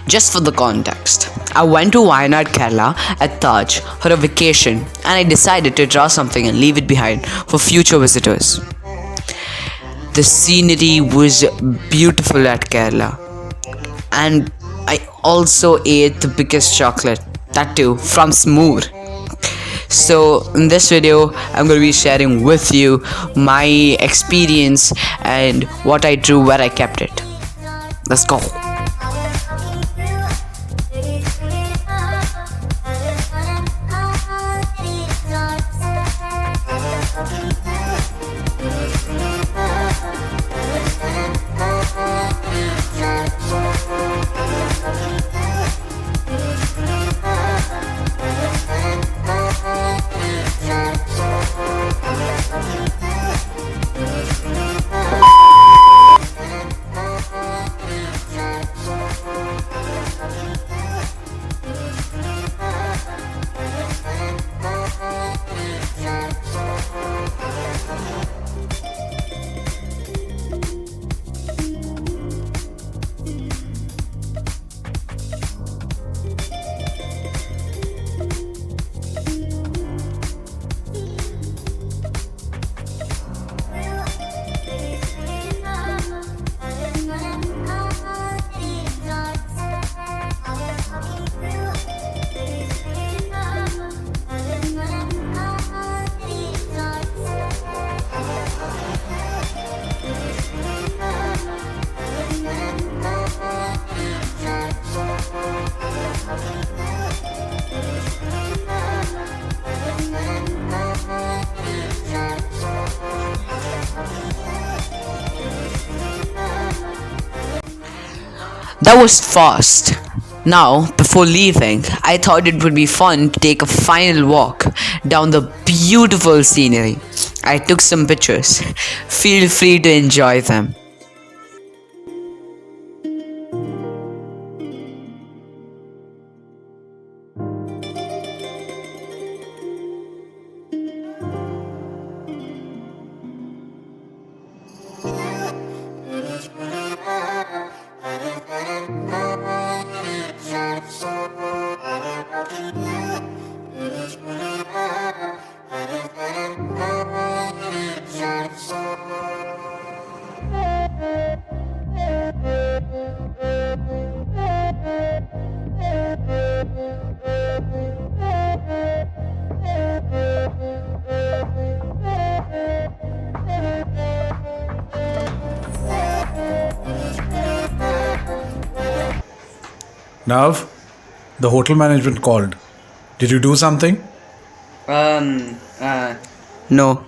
Just for the context, I went to Wayanad, Kerala at Taj for a vacation and I decided to draw something and leave it behind for future visitors. The scenery was beautiful at Kerala, and I also ate the biggest chocolate, that too from Smoor. So in this video, I'm going to be sharing with you my experience and what I drew, where I kept it. Let's go. That was fast. Now, before leaving, I thought it would be fun to take a final walk down the beautiful scenery. I took some pictures. Feel free to enjoy them. Nav, the hotel management called. Did you do something? No.